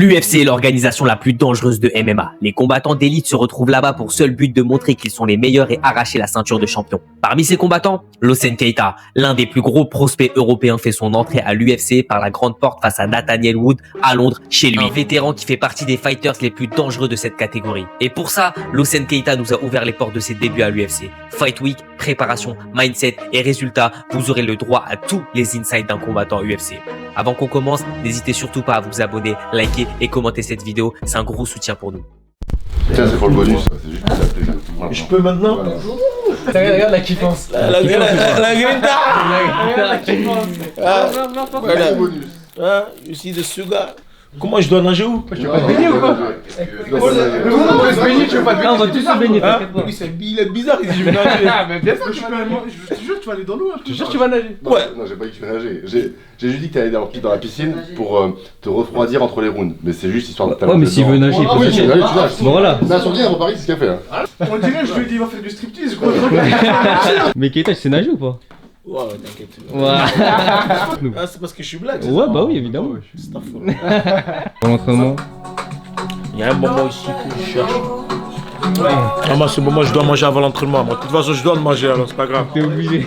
L'UFC est l'organisation la plus dangereuse de MMA. Les combattants d'élite se retrouvent là-bas pour seul but de montrer qu'ils sont les meilleurs et arracher la ceinture de champion. Parmi ces combattants, Lawson Keita, l'un des plus gros prospects européens, fait son entrée à l'UFC par la grande porte face à Nathaniel Wood à Londres, chez lui. Un vétéran qui fait partie des fighters les plus dangereux de cette catégorie. Et pour ça, Lawson Keita nous a ouvert les portes de ses débuts à l'UFC. Fight Week, préparation, mindset et résultats, vous aurez le droit à tous les insights d'un combattant UFC. Avant qu'on commence, n'hésitez surtout pas à vous abonner, liker et commenter cette vidéo, c'est un gros soutien pour nous. Tiens, c'est pour le bonus, c'est juste pour ça plaisir. Je peux maintenant Voilà. Regarde la kiffance. La grinta. La kiffance. Voilà. Bonus. You see the sugar. Comment je dois nager où? Tu veux pas te baigner ou quoi? On va se baigner, tu veux pas te baigner? On va tous se baigner, t'inquiète pas. Il est bizarre, il dit je vais nager. Ah, mais bien sûr que tu vas nager. Je te jure que tu vas aller dans l'eau. Je te jure que tu vas nager. Ouais. Non, j'ai pas dit que tu veux nager. J'ai juste dit que t'allais dans la piscine pour te refroidir entre les rounds. Mais c'est juste histoire de t'aller. Ouais, mais s'il veut nager, il Ah peut oui, tu nager. nages. Bon, voilà. Là, sur 10, à Paris, c'est ce qu'il a fait. Hein. On dirait, je lui ai dit, il va faire du striptease. Quoi. Mais Keita, tu sais nager ou pas? Ouais, t'inquiète. Ouais. Ah, c'est parce que je suis black. Ouais, bah oui, évidemment. C'est ta faute. Pour l'entraînement. Il y a un moment ici que je cherche. Ah, moi, c'est bon, moi je dois manger avant l'entraînement. Moi, de toute façon, je dois le manger alors, c'est pas grave. T'es obligé.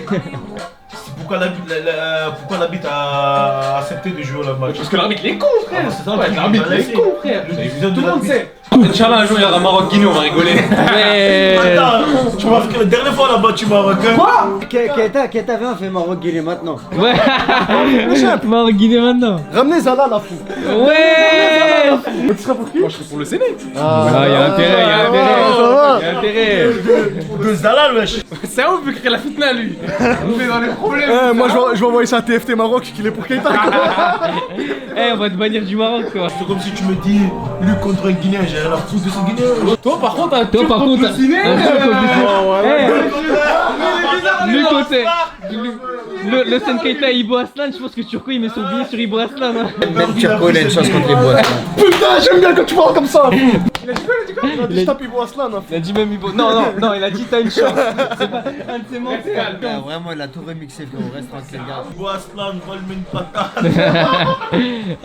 Pourquoi l'arbitre a accepté de jouer au match? Parce que l'arbitre, il est con, frère. C'est ça, Ouais, l'arbitre, il est con, frère. Tout le monde sait. Inch'Allah, un jour, il y aura Maroc-Guinée, on va rigoler. Ouais. Attends, tu m'as fait la dernière fois là-bas, tu m'as reconnu. Quoi? Keita, viens, on fait Maroc-Guinée maintenant. Ouais. Maroc-Guinée maintenant. Ramenez Zala, la fou. Ouais. Tu seras pour qui? Moi, je serai pour le Séné. Ah, il y a intérêt, il y a intérêt. Il y a intérêt. De Zalal, wesh. C'est ouf, vu qu'il a la fitna, lui. On fait dans les problèmes. Moi, je vais envoyer ça à TFT Maroc, qu'il est pour Keita. Eh, on va te bannir du Maroc, quoi. C'est comme si tu me dis Luc contre un Guinéen, j'ai rien à foutre de ce Guinéen. Toi, par contre, un Toi, par contre, un Turc Lui, côté. Le Lawson Keita et Ibo Aslan, je pense que Turco il met son billet sur Ibo Aslan. Même Turco, il a une chance contre les bois. Putain, j'aime bien quand tu parles comme ça. Il a dit quoi? Il a dit je tape Ibo Aslan. Il a dit même Ibo. Non, il a dit t'as une chance. C'est pas un de ses menteurs. Vraiment, il a tout remixé, frérot. Reste tranquille, gars. Boaslan, vole-moi une patate.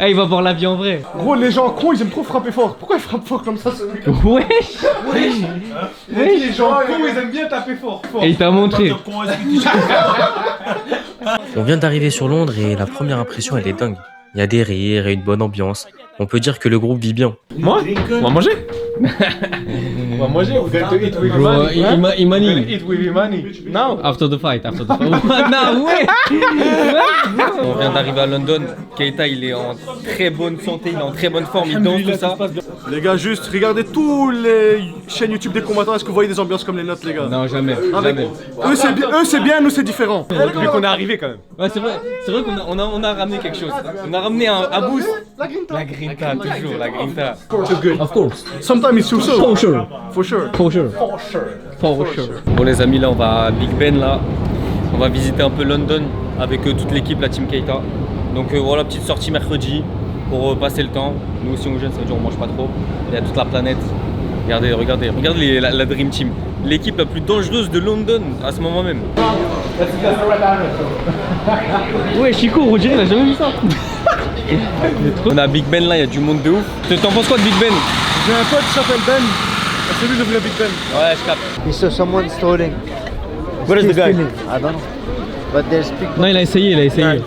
Eh, il va voir la vie en vrai. Gros, les gens cons, ils aiment trop frapper fort. Pourquoi ils frappent fort comme ça, ce mec? Wesh. Il a dit les gens cons, ils aiment bien taper fort. Et il t'a montré. On vient d'arriver sur Londres et la première impression elle est dingue. Il y a des rires et une bonne ambiance. On peut dire que le groupe vit bien. Moi? On va manger? On va manger? We're going to eat with money. Imani. Eat with money. Now. After the fight. Non, ouais. On vient d'arriver à London. Keita, il est en très bonne santé, il est en très bonne forme, il danse tout ça. Les gars, juste regardez tous les chaînes YouTube des combattants. Est-ce que vous voyez des ambiances comme les nôtres, les gars? Non, jamais. Avec... Jamais. Eux, c'est bien, nous, c'est différent. Vu qu'on est arrivé quand même. Ouais, c'est vrai qu'on a ramené quelque chose. On a ramené un boost. La grinta. La grinta, toujours, la grinta. Too good. Of course. Sometimes it's too so. For sure. For sure. For sure. For sure. Bon les amis, là on va à Big Ben là. On va visiter un peu London avec toute l'équipe, la team Keita. Donc voilà, petite sortie mercredi pour passer le temps. Nous aussi on jeûne, ça veut dire on mange pas trop. Il y a toute la planète. Regardez la Dream Team. L'équipe la plus dangereuse de London à ce moment même. Ouais, Chico, on dirait il a jamais vu ça. On a Big Ben là, il y a du monde de ouf. T'en penses quoi de Big Ben? J'ai un pote qui s'appelle Ben. C'est lui le vrai Big Ben. Ouais, je capte. He saw someone strolling. Where is the guy? I don't know. But there's people. Non, il a essayé. Yeah, he tried.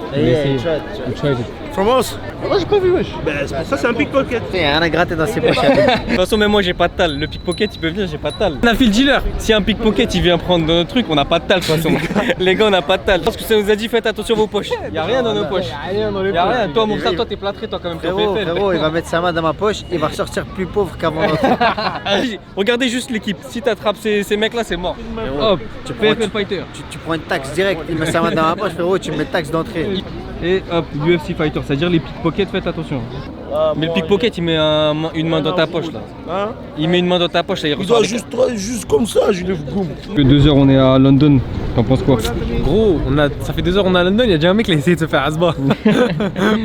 He tried it. From us. Ah, j'ai pas vu, wesh. Ben, ça, c'est un pickpocket. Il y a rien à gratter dans ses poches. De toute façon, même moi j'ai pas de tal. Le pickpocket il peut venir, j'ai pas de tal. On a fait le dealer. Si un pickpocket il vient prendre dans notre truc, on n'a pas de tal de toute façon. Les gars, on n'a pas de tal. Parce que ça nous a dit faites attention à vos poches. Y'a rien dans nos poches. Y'a rien. Toi, mon frère, toi t'es plâtré, toi quand même. Frérot, il va mettre sa main dans ma poche, il va ressortir plus pauvre qu'avant l'autre. Regardez juste l'équipe. Si t'attrapes ces mecs là, c'est mort. Hop, tu peux PFL Fighter. Tu prends une taxe directe, il met sa main dans ma poche, frérot, tu me mets taxe d'entrée. Et hop, UFC Fighter, c'est-à-dire les pickpockets, faites attention. Mais le pickpocket il met une main dans ta poche là. Hein? Il met une main dans ta poche là, il Il ressort. doit juste comme ça, je le goum. 2 heures on est à London, t'en penses quoi? Gros, ça fait 2 heures on est à London, il y a déjà un mec qui a essayé de se faire asba.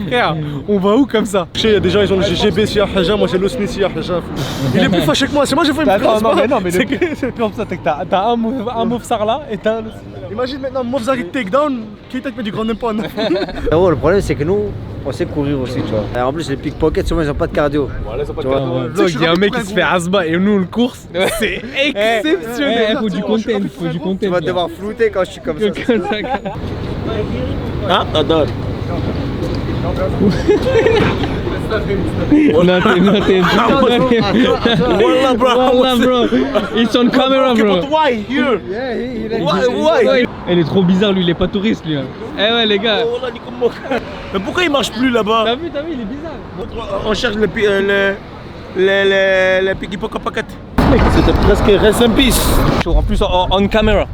Frère, on va où comme ça? Je sais, il y a des gens, ils ont le GGB sur Haja, moi j'ai l'Osni sur Haja. Il est plus fâché que moi, c'est moi j'ai fait une Attends, phrase. non, mais c'est comme ça, t'as un mauve Sarla et t'as un autre. Imagine maintenant, Mofzari takedown, Keita te met du grand n'importe. Frérot, le problème c'est que nous, on sait courir aussi, tu vois. Et en plus, les pickpockets, souvent, ils ont pas de cardio. Tu vois, dans le vlog, il y a un mec qui se fait Asba et nous, on le course. C'est exceptionnel. Il faut du content, faut du content. Tu vas devoir flouter quand je suis comme ça. Ah, adore. Nothing. Wallah, bro. Wallah, bro. It's on camera, Okay, bro. but why here? Why? Il est trop bizarre, lui, il est pas touriste, lui. Hein. Eh ouais, les gars. Oh, là, ni comme moi. Mais pourquoi il marche plus là-bas? T'as vu, il est bizarre. On cherche les pickpockets. C'était presque rest in peace. En plus, on camera.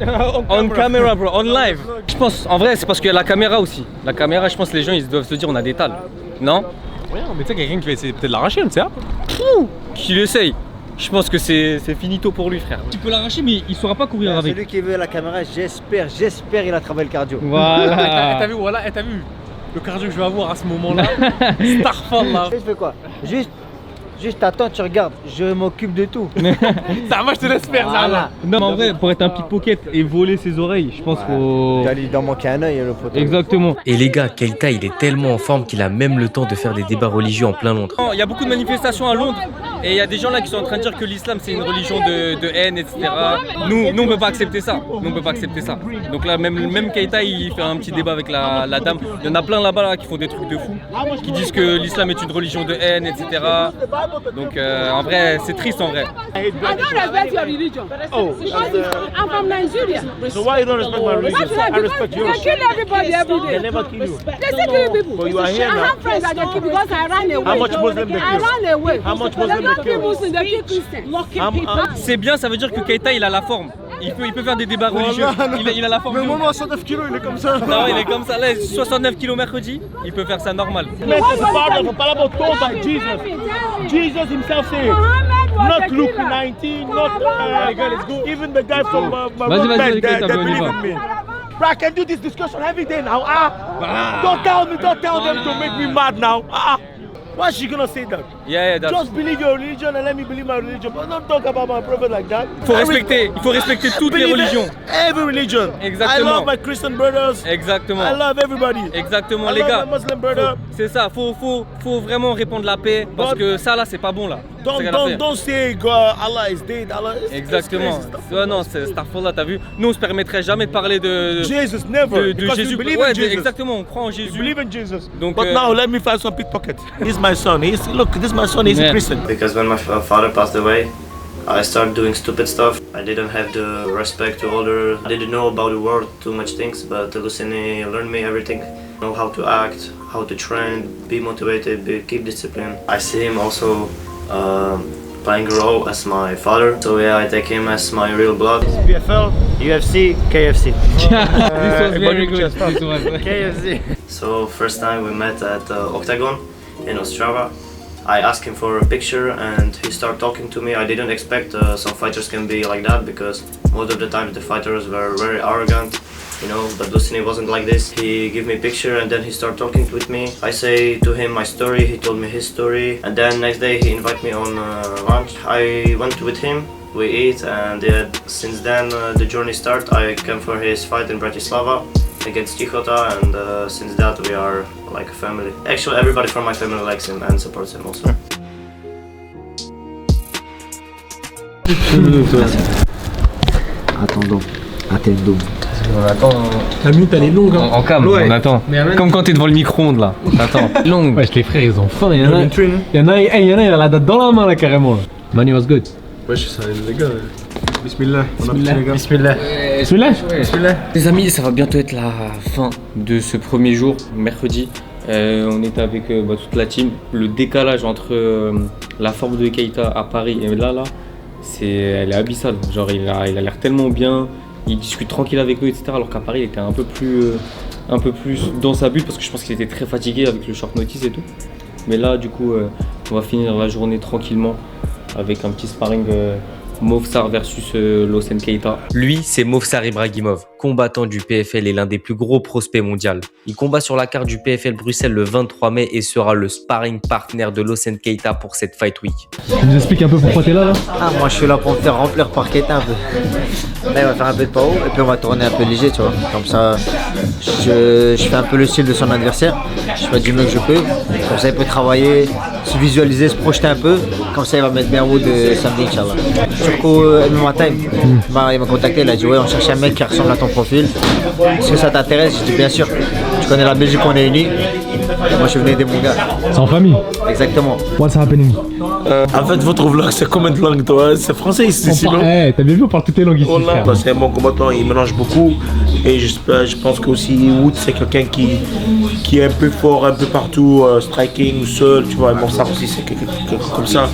On camera, bro. On live. Je pense, en vrai, c'est parce qu'il y a la caméra aussi. La caméra, je pense que les gens, ils doivent se dire, on a des tales. Non? Ouais, mais tu sais, quelqu'un qui va essayer peut-être de l'arracher, on ne sait pas. Qui l'essaye. Je pense que c'est finito pour lui, frère. Tu peux l'arracher, mais il saura pas courir avec. Celui qui veut la caméra, j'espère il a travaillé le cardio. Voilà. T'as vu, voilà, t'as vu le cardio que je vais avoir à ce moment-là. Starfall là. Je fais quoi? Juste t'attends, tu regardes, je m'occupe de tout. Ça va, je te laisse faire, ça va. Non, mais en vrai, pour être un pickpocket et voler ses oreilles, je pense qu'il faut. Il doit manquer un œil, le poteau. Exactement. Et les gars, Keita, il est tellement en forme qu'il a même le temps de faire des débats religieux en plein Londres. Il y a beaucoup de manifestations à Londres et il y a des gens là qui sont en train de dire que l'islam c'est une religion de haine, etc. Nous on peut pas accepter ça. Donc là, même Keita, il fait un petit débat avec la dame. Il y en a plein là-bas là, qui font des trucs de fou, qui disent que l'islam est une religion de haine, etc. Donc en vrai, c'est triste en vrai. I don't respect your religion. Oh. I'm from Nigeria. So why you don't respect my religion? I respect yours. They kill everybody every day. They never kill you. They still kill people. But you are here I now. have friends that they kill because I ran away. How much Muslim they I kill? ran away. How much They Muslim don't they kill kill? Muslims, they kill Christians. C'est bien, ça veut dire que Keita il a la forme. Il peut faire des débats religieux. Il a la forme. Mais moi, à 109 kilos, il est comme ça. Non, il est comme ça. Là, 69 kg mercredi, il peut faire ça normal. This is part of a parable told by Jesus. Jesus himself said, not Luke 19, not even the guy from Vas-y, that Keita, on y believe va. in me. Bro, I can do this discussion every day now. Don't tell them to make me mad now. Why is she gonna say that? Yeah, Just believe your religion and let me believe my religion. But don't talk about my prophet like that. Il faut respecter toutes les religions. Every religion. Exactement. I love my Christian brothers. Exactement. I love everybody. Exactement, I les love gars. my Muslim brother. C'est ça, faut vraiment répandre la paix parce que ça là c'est pas bon là. Don't say God, Allah is dead. Allah is Exactement. Ouais, non, c'est Starfall là, t'as vu. Nous on se permettrait jamais de parler de Jesus never. de Because Jésus. we believe Ouais, in Jesus. exactement, on croit en We Jésus. believe in Jesus. Donc, But now let me find some pickpocket. He's my son. Look, this is my son. He's a Christian. Because when my father passed away, I started doing stupid stuff. I didn't have the respect to others. I didn't know about the world too much things, but Lucini learned me everything. Know how to act, how to train, be motivated, keep discipline. I see him also playing a role as my father. So yeah, I take him as my real blood. PFL, UFC, KFC. This was very good. This was. KFC. So first time we met at Octagon in Ostrava. I asked him for a picture and he started talking to me. I didn't expect some fighters can be like that because most of the time the fighters were very arrogant, you know, but Lucini wasn't like this. He gave me a picture and then he started talking with me. I say to him my story, he told me his story, and then next day he invited me on lunch. I went with him, we eat, and yeah, since then the journey started. I came for his fight in Bratislava against Tichota, and since that we are like a family. Actually everybody from my family likes him and supports him also. Attendons, attendons. On attend. La minute elle est longue. Hein. En cam, on attend. Comme quand t'es devant le micro-ondes là. Attends. Longue. Wesh, les frères ils ont faim. Il y en a, il a la date dans la main là carrément. Là. Money was good. Wesh, ça les gars. Bismillah. Bismillah. Bismillah. Les amis, ça va bientôt être la fin de ce premier jour, mercredi. On était avec toute la team. Le décalage entre la forme de Keita à Paris et là, elle est abyssale. Genre, il a l'air tellement bien, il discute tranquille avec nous, etc. Alors qu'à Paris, il était un peu plus dans sa bulle parce que je pense qu'il était très fatigué avec le short notice et tout. Mais là, du coup, on va finir la journée tranquillement avec un petit sparring Movsar versus Lawson Keita. Lui, c'est Movsar Ibrahimov, combattant du PFL et l'un des plus gros prospects mondiaux. Il combat sur la carte du PFL Bruxelles le 23 mai et sera le sparring partner de Lawson Keita pour cette Fight Week. Tu nous expliques un peu pourquoi t'es là Ah, moi je suis là pour me faire remplir par Keita un peu. Là il va faire un peu de power et puis on va tourner un peu léger, tu vois. Comme ça, je fais un peu le style de son adversaire. Je fais du mieux que je peux. Comme ça il peut travailler, se visualiser, se projeter un peu. Comme ça il va mettre bien wood samedi, Inch'Allah. Surtout MMA Time, il m'a contacté, il a dit ouais on cherche un mec qui ressemble à ton profil. Est-ce que ça t'intéresse? J'ai dit bien sûr. Tu connais la Belgique, on est unis. Moi je suis venu aider mon gars. C'est en famille. Exactement. What's happening? En fait, votre vlog, c'est combien de langues, toi? C'est français ici, sinon? Eh, t'as bien vu, on parle toutes les langues ici. Frère. C'est un bon combattant, il mélange beaucoup. Et je pense que aussi Wood, c'est quelqu'un qui est un peu fort, un peu partout, striking ou seul, tu vois. Et Movsar aussi, c'est quelqu'un comme ça.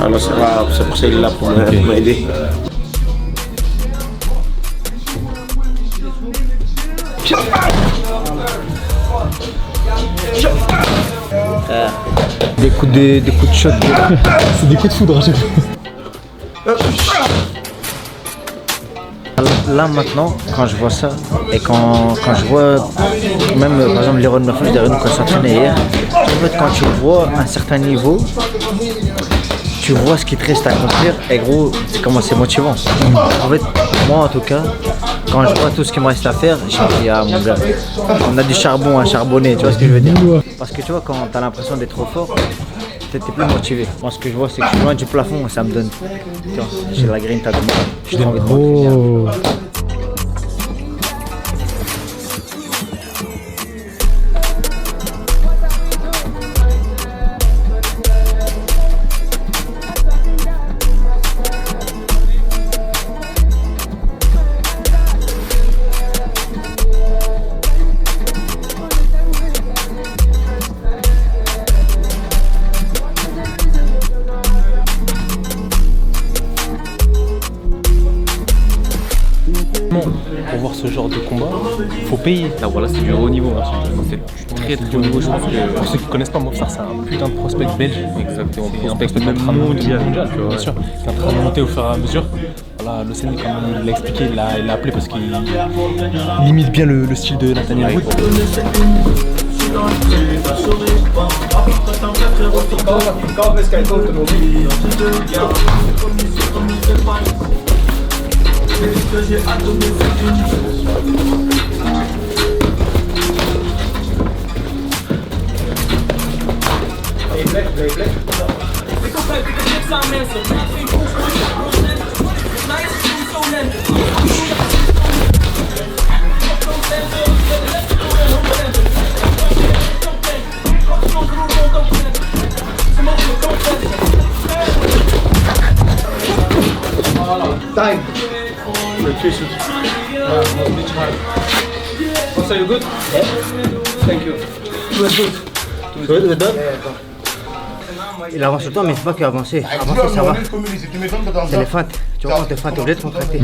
Alors c'est pour ça qu'il est là pour m'aider. Des coups de shot. C'est des coups de foudre à chaque fois. Là maintenant, quand je vois ça et quand je vois même par exemple Leron Murphy derrière nous quand on s'entraînait hier, en fait quand tu vois un certain niveau, tu vois ce qui te reste à accomplir et gros c'est comment c'est motivant. En fait moi en tout cas, quand je vois tout ce qu'il me reste à faire, je me dis ah mon gars, on a du charbon à charbonner, tu vois ce que je veux dire? Parce que tu vois quand t'as l'impression d'être trop fort, t'es plus motivé. Moi ce que je vois c'est que je suis loin du plafond, ça me donne, tu vois, j'ai la grinta de moi, j'ai trop envie de m'entraîner. Pour voir ce genre de combat, faut payer. Là voilà, c'est du haut niveau. Hein. C'est du très haut niveau. Je pense que Pour ceux qui connaissent pas Movsar, c'est un putain de prospect belge. exactement. C'est un prospect même mondial, tu vois, bien sûr, qui est en train de monter au fur et à mesure. Voilà, Lawson, comme il l'a expliqué, il l'a appelé parce qu'il limite bien le style de Nathaniel Wood. Time. So you good? Yeah. Thank you. It was good. Good, done. Il avance tout le temps, mais il ne faut pas qu'il avance. Avancer, ça va. C'est les feintes. Tu vois, quand t'es feinte, t'es obligé de contracter.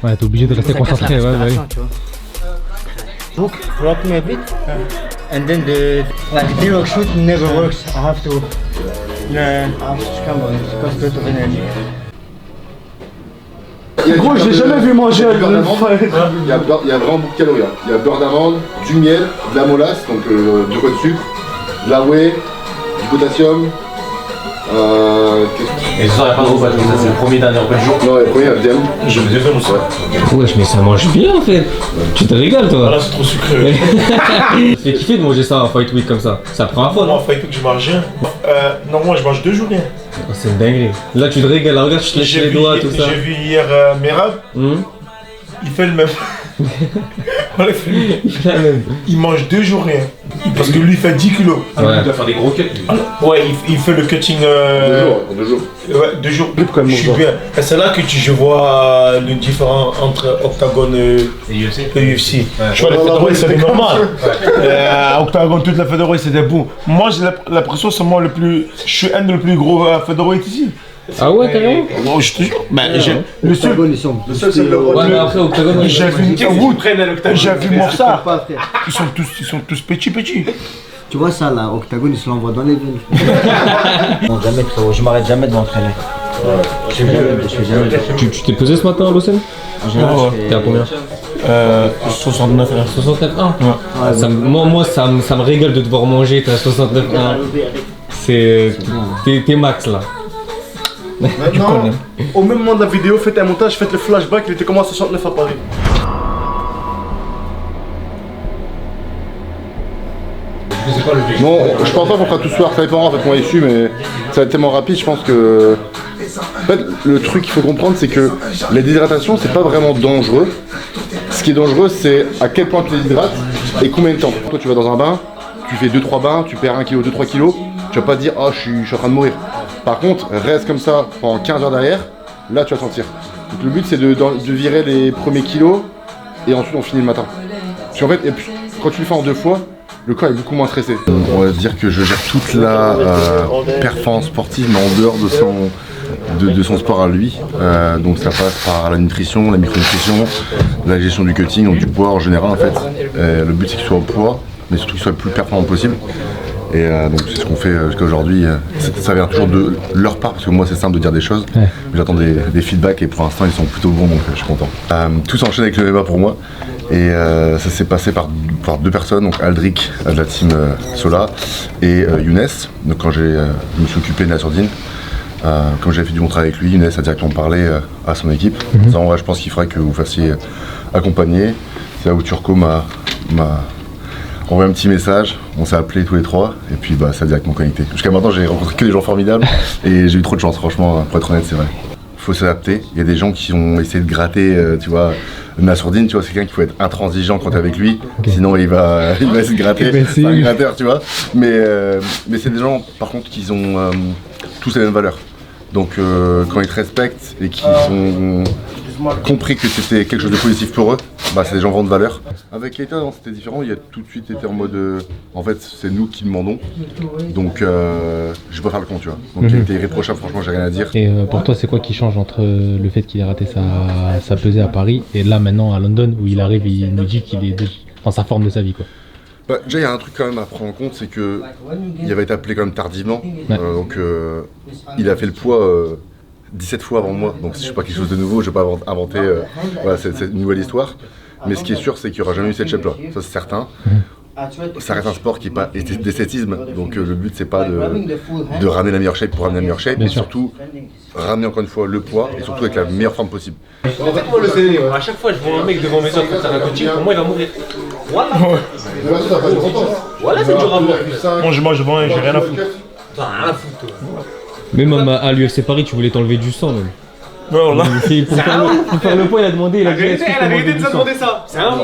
Ouais, t'es obligé de rester concentré, ouais, ouais. Hook, rock me a bit. And then the D-rock shoot never works. I have to come on, because it's of energy. Gros, je l'ai jamais vu manger Il y a vraiment beaucoup de calories. Hein. Il y a beurre d'amande, du miel, de la molasse, donc de quoi de sucre, de la whey, du potassium. Et ce soir, il n'y a pas de repas, c'est le premier dernier repas du jour. Non, le premier, MDM. Je me deuxième aussi. Wesh, mais ça mange bien en fait. Tu te régales toi. Voilà, c'est trop sucré. Et kiffé de manger ça en fight week comme ça. C'est la première fois, Moi, non? en fight week, je mange rien. Non, moi, je mange 2 jours rien. Oh, c'est une dinguerie. Là, tu te régales, là, regarde, je te lèche les doigts, tout ça. J'ai vu hier Merab, il fait le même. Voilà, il mange 2 jours rien. Parce que lui, il fait 10 kilos. Ouais. Il doit faire des gros cuts. Ouais, il fait le cutting. 2 jours. Ouais, 2 jours. Je suis bien. Et c'est là que je vois le différent entre Octagon et UFC. Je vois les featherweight, c'est normal. Octagon, toute la featherweight, c'était bon. Moi, j'ai l'impression que c'est moi le plus. Je suis un des plus gros featherweight ici. Ah ouais, carrément? Non, je te jure. Le seul, c'est le Ouais, mais après, Octagon, j'ai vu Wood, j'ai vu Movsar. Pas, frère. Ils sont tous petits. Tu vois ça là, Octagon il se l'envoie dans les veines. Bon, jamais trop, je m'arrête jamais de m'entraîner. Tu t'es pesé ce matin à Lausanne? En général, T'es à combien? 69. 69,1. Moi, ça me régale de devoir manger, t'es à 69,1. T'es max là. Maintenant, au même moment de la vidéo, faites un montage, faites le flashback, il était comment à 69 à Paris. Non, je pense pas qu'on fera tout ce soir, ça dépend en fait, moi issu, mais ça va être tellement rapide, je pense que... En fait, le truc qu'il faut comprendre, c'est que la déshydratation, c'est pas vraiment dangereux. Ce qui est dangereux, c'est à quel point tu déshydrates et combien de temps. Toi, tu vas dans un bain, tu fais 2-3 bains, tu perds 1 kg, 2-3 kg, tu vas pas te dire « Oh, je suis en train de mourir ». Par contre, reste comme ça pendant 15 heures derrière, là, tu vas sentir. Donc le but, c'est de virer les premiers kilos et ensuite on finit le matin. Parce qu'en fait, et puis, quand tu le fais en 2 fois, le corps est beaucoup moins stressé. On va dire que je gère toute la performance sportive, mais en dehors de son sport à lui. Donc ça passe par la nutrition, la micronutrition, la gestion du cutting, donc du poids en général en fait. Le but c'est qu'il soit au poids, mais surtout qu'il soit le plus performant possible. Et donc c'est ce qu'on fait jusqu'à aujourd'hui. Ça vient toujours de leur part, parce que moi c'est simple de dire des choses. Ouais. J'attends des feedbacks et pour l'instant ils sont plutôt bons, donc je suis content. Tout s'enchaîne avec le MMA pour moi. Et ça s'est passé par 2 personnes, donc Aldric de la team Sola et Younes. Donc quand je me suis occupé de la sourdine, comme j'avais fait du bon travail avec lui, Younes a directement parlé à son équipe. Ça, en vrai, je pense qu'il faudrait que vous fassiez accompagner. C'est là où Turco m'a envoyé un petit message, on s'est appelés tous les 3 et puis bah, ça a directement connecté. Jusqu'à maintenant j'ai rencontré que des gens formidables et j'ai eu trop de chance, franchement, pour être honnête, c'est vrai. Faut s'adapter, il y a des gens qui ont essayé de gratter, tu vois, Nassourdine, tu vois, c'est quelqu'un qu'il faut être intransigeant quand t'es avec lui, sinon il va essayer de gratter, c'est un gratteur, tu vois. Mais c'est des gens, par contre, qui ont tous les mêmes valeurs. Donc quand ils te respectent et qu'ils ont compris que c'était quelque chose de positif pour eux, bah c'est des gens vraiment de valeur. Avec Keita, non, c'était différent, il a tout de suite été en mode en fait c'est nous qui demandons, donc je vais pas faire le con, tu vois. Donc il a été irréprochable, franchement j'ai rien à dire. Et pour toi c'est quoi qui change entre le fait qu'il ait raté sa pesée à Paris et là maintenant à London où il arrive et il nous dit qu'il est dans sa forme de sa vie quoi? Bah, déjà il y a un truc quand même à prendre en compte, c'est que il avait été appelé quand même tardivement, ouais. Donc il a fait le poids 17 fois avant moi, donc si je sais pas quelque chose de nouveau, je vais pas inventer voilà, cette nouvelle histoire. Mais ce qui est sûr, c'est qu'il n'y aura jamais eu cette shape là, ça c'est certain. Ça reste un sport qui n'est pas d'esthétisme, donc le but c'est pas de ramener la meilleure shape pour ramener la meilleure shape, mais surtout ramener encore une fois le poids et surtout avec la meilleure forme possible. En fait, moi, à chaque fois je vois un mec devant mes autres faire un coaching, pour moi il va mourir. Voilà, voilà c'est dur à voir. Moi je mange bon, j'ai rien à foutre. T'as rien à foutre toi. Même à l'UFC Paris, tu voulais t'enlever du sang même. Voilà. Pour faire le poids, il a demandé. Il a dit, elle a vérité de se demander ça. C'est un.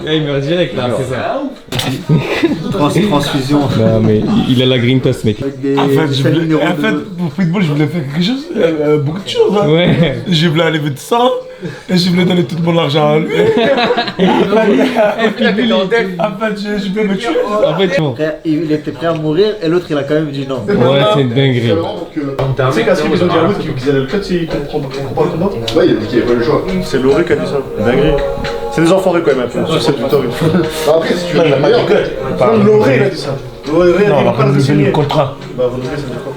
Il meurt direct là, c'est ça. Transfusion. Non, mais il a la grinta ce mec. En fait, pour football, je voulais faire quelque chose, beaucoup de choses. Hein. Ouais. Je voulais aller de sang et je voulais donner tout mon argent à lui. En fait, je voulais me tuer. En fait, il était prêt à mourir et l'autre il a quand même dit non. Ouais, c'est une dinguerie. Tu sais qu'à ce qu'ils ont dit à l'autre qu'ils allaient le cut s'ils comprennent pas le combat. Ouais, il a dit qu'il n'y avait pas le choix. C'est Laurie qui a dit ça. Dinguerie. C'est des enfoirés quand même un peu. Sur cette victoire. Après, si tu veux la meilleure, non, Laurie il a dit ça. Laurie il a pas dit le contrat. Bah, vous devez, ça veut dire quoi?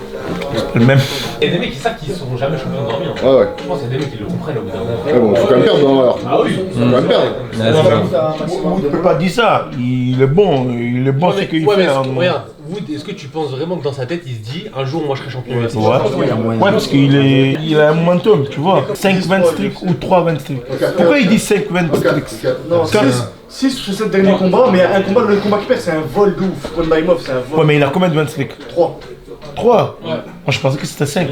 Le même. Il y a des mecs qui savent qu'ils ne seront jamais champions dormir. Ouais, ouais. Je pense qu'il y a des mecs qui le comprennent au bout d'un moment. Ouais, bon, faut quand même perdre, non, alors. Ah oui. Faut quand même perdre. On ne peut pas dire ça. Il est bon, ce qu'il fait. Regarde, est-ce que tu penses vraiment que dans sa tête il se dit un jour moi je serai champion UFC? Ouais, parce qu'il a un momentum, tu vois. 5-20 strict ou 3-20 strict. Pourquoi il dit 5-20 strict? Non, 6 sur 7 derniers combats, mais un combat, le combat qu'il perd, c'est un vol de ouf. One by mouth, c'est un vol. Ouais, mais il a combien de 20 strict? 3. 3 ouais. Moi je pensais que c'était 5.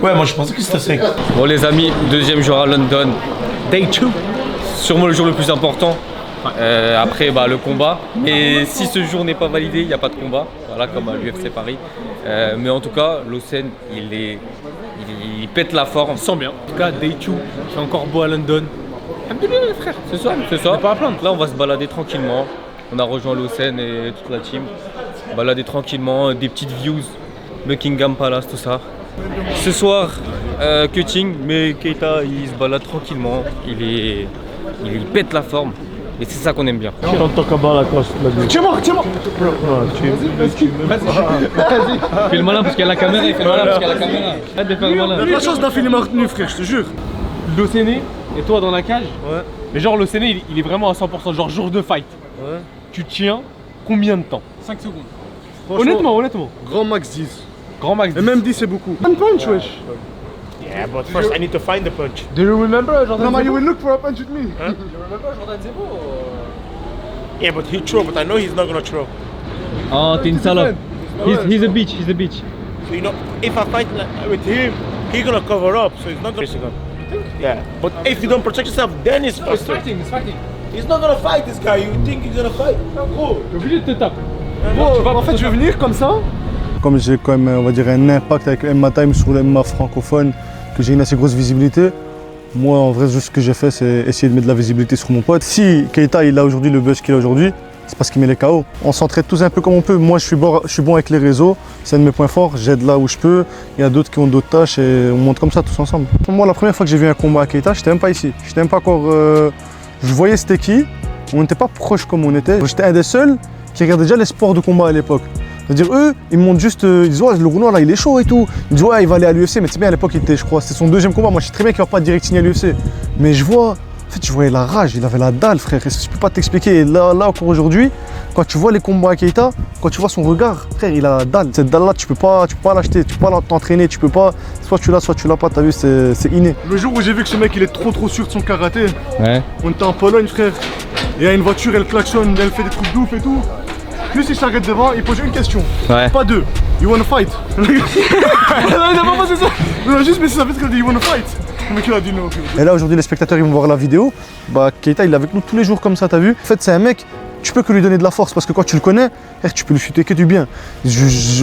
Ouais, moi je pensais que c'était 5. Bon les amis, deuxième jour à London, Day 2. Sûrement le jour le plus important. Après le combat. Et si ce jour n'est pas validé, il n'y a pas de combat. Voilà, comme à l'UFC Paris. Mais en tout cas, Lausanne, il pète la forme. On sent bien. En tout cas, Day 2, il fait encore beau à London. Alhamdoulilah frère, c'est ça. On pas à plaindre. Là on va se balader tranquillement. On a rejoint Lausanne et toute la team. Balader tranquillement, des petites views, Buckingham Palace, tout ça. Ce soir, cutting, mais Keita il se balade tranquillement, il pète la forme. Et c'est ça qu'on aime bien. Don't talk about la cost. Tiens-moi. Fais le malin parce qu'il y a la caméra, il fait le malin parce qu'il y a la caméra. Arrête de faire le Il y a malin. de la chance d'un film retenu, frère, je te jure. L'Océné et toi dans la cage. Ouais. Mais genre l'Océné il est vraiment à 100%, genre jour de fight. Ouais. Tu tiens combien de temps? 5 secondes. Honnêtement. Grand max 10. Grand max 10. Et même 10 c'est beaucoup. One punch, wesh. Yeah, but first I need to find the punch. Do you remember Jordan No, Zebo? you will look for a punch with me. Huh? Do you remember Jordan Zebo? Yeah, but he throw, but I know he's not gonna throw. Oh, t'es une salope. He's a bitch. So you know, if I fight with him, he's gonna cover up, so he's not gonna. Yeah, but if you don't protect yourself, then it's faster. He's fighting. He's not gonna fight this guy. You think he's gonna fight? Gros, t'es obligé de te taper. En fait, je vais venir comme ça. Comme j'ai quand même, on va dire, un impact avec MMA Time sur le MMA francophone, que j'ai une assez grosse visibilité, moi en vrai juste ce que j'ai fait c'est essayer de mettre de la visibilité sur mon pote. Si Keita il a aujourd'hui le buzz qu'il a aujourd'hui, c'est parce qu'il met les KO. On s'entraide tous un peu comme on peut. Moi je suis bon avec les réseaux, c'est un de mes points forts, j'aide là où je peux. Il y a d'autres qui ont d'autres tâches et on monte comme ça tous ensemble. Pour moi la première fois que j'ai vu un combat à Keita, j'étais même pas ici. J'étais même pas encore. Je voyais c'était qui, on n'était pas proches comme on était. J'étais un des seuls qui regardait déjà les sports de combat à l'époque. C'est-à-dire eux, ils me montrent juste, ils disent ouais le Rounoir là il est chaud et tout. Ils disent ouais il va aller à l'UFC, mais c'est bien à l'époque il était, je crois, c'était son deuxième combat. Moi je sais très bien qu'il va pas direct signer à l'UFC. Mais je vois, en fait je voyais la rage, il avait la dalle frère, je peux pas t'expliquer. Et là encore aujourd'hui, quand tu vois les combats à Keita, quand tu vois son regard, frère il a la dalle. Cette dalle là tu peux pas l'acheter, tu peux pas t'entraîner, tu peux pas, soit tu l'as pas, t'as vu, c'est inné. Le jour où j'ai vu que ce mec il est trop sûr de son karaté, Ouais. on était en Pologne frère, il y a une voiture, elle klaxonne, elle fait des trucs d'ouf et tout. Plus il s'arrête devant, il pose une question. Ouais. Pas deux. You wanna fight? Non, il a pas posé ça. Il a juste mis sa vitre, il a dit you wanna fight. Le mec il a dit non. Et là aujourd'hui les spectateurs ils vont voir la vidéo. Bah Keita il est avec nous tous les jours comme ça, t'as vu? En fait c'est un mec, tu peux que lui donner de la force parce que quand tu le connais, tu peux lui chuter que du bien.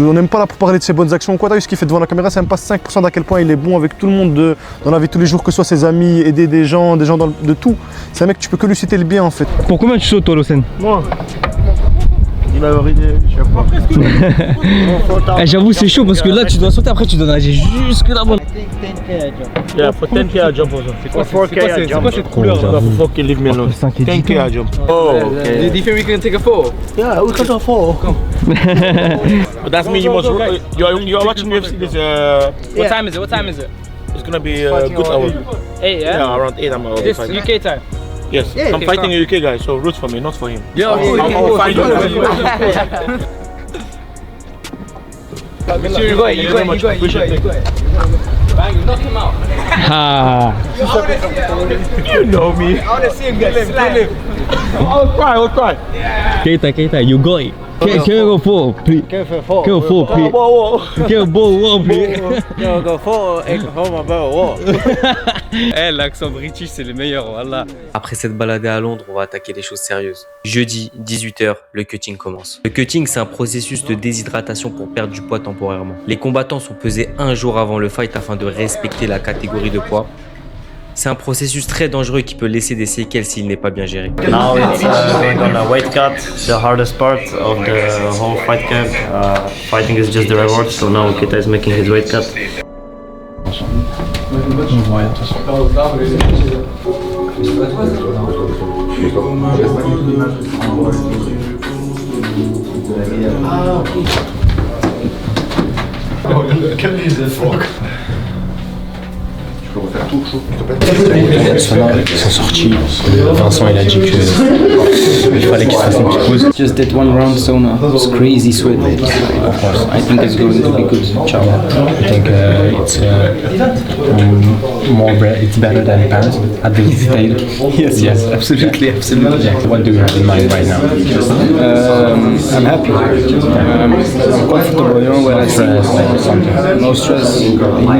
On n'aime pas là pour parler de ses bonnes actions ou quoi, t'as vu ce qu'il fait devant la caméra, c'est même pas 5% d'à quel point il est bon avec tout le monde dans la vie de tous les jours, que ce soit ses amis, aider des gens de tout. C'est un mec, tu peux que lui citer le bien en fait. Pour combien tu sautes toi Locen? Moi. Il m'a validé, je sais pas. J'avoue c'est chaud parce que là tu dois sauter, après tu dois nager jusque là-bas. Yeah, for 10K I jump also. C'est quoi cette couleur là? Fucking leave me alone. 10K I jump. Oh, okay. Do you think we can take a photo? Yeah, we can take a photo. Come. But that's me, you must. You're watching UFC this. What time is it? It's gonna be a good hour. 8, yeah? Yeah, around 8 I'm already This fighting. UK time? Yes, Yeah, I'm okay, fighting come. a UK guy, so root for me, not for him. Yeah, I'll fight you. You go ahead. Bang, knock him out. Ah. You know me. I wanna see him get slammed. I'll cry. Keita, you go. Can't go full, please. Can't go full, please. Can't go please. Go for et ma belle. L'accent british c'est le meilleur, voilà. Après cette baladée à Londres, on va attaquer des choses sérieuses. Jeudi, 18h, le cutting commence. Le cutting, c'est un processus de déshydratation pour perdre du poids temporairement. Les combattants sont pesés un jour avant le fight afin de respecter la catégorie de poids. C'est un processus très dangereux qui peut laisser des séquelles s'il n'est pas bien géré. Now it's going on a weight cut, the hardest part of the whole fight camp. Fighting is just the reward, so now Keita is making his weight cut. Ils sont sortis. Vincent il a dit qu'il fallait qu'il se fasse une petite pause. Just that one round sauna. It's crazy sweat. Of course. I think it's going to be good. Ciao. I think it's it's better than Paris at this stage. Yes, absolutely. Yeah. What do you have in mind right now? I'm happy. I'm comfortable, you know, when I stress. No stress.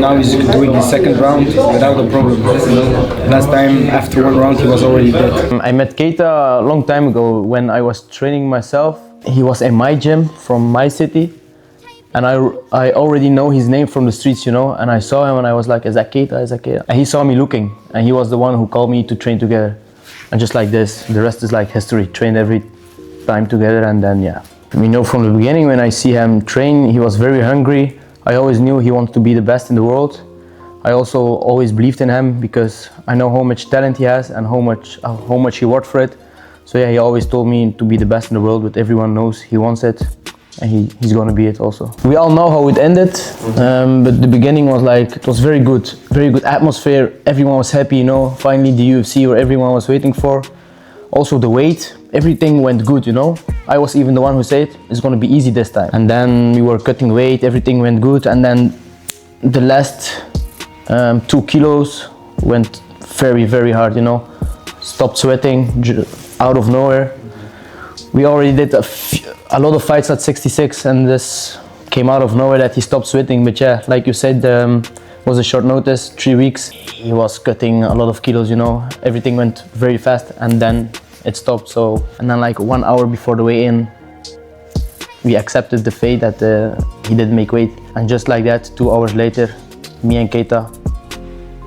Now he's doing his second round without a problem. You know? Last time, after one round, he was already dead. I met Keita a long time ago when I was training myself. He was in my gym from my city. And I already know his name from the streets, you know, and I saw him and I was like, is that Keita, is that Keita? And he saw me looking, and he was the one who called me to train together. And just like this, the rest is like history, trained every time together, and then yeah. You know, from the beginning when I see him train, he was very hungry. I always knew he wanted to be the best in the world. I also always believed in him because I know how much talent he has and how much he worked for it. So yeah, he always told me to be the best in the world, but everyone knows he wants it. And he's gonna be it also. We all know how it ended, but the beginning was like, it was very good atmosphere. Everyone was happy, you know, finally the UFC where everyone was waiting for. Also the weight, everything went good, you know. I was even the one who said, it's gonna be easy this time. And then we were cutting weight, everything went good. And then the last 2 kilos went very, very hard, you know. Stopped sweating out of nowhere. We already did a lot of fights at 66 and this came out of nowhere that he stopped sweating. But yeah, like you said, was a short notice, 3 weeks. He was cutting a lot of kilos, you know. Everything went very fast and then it stopped. So, and then like 1 hour before the weigh-in, we accepted the fate that he didn't make weight. And just like that, 2 hours later, me and Keita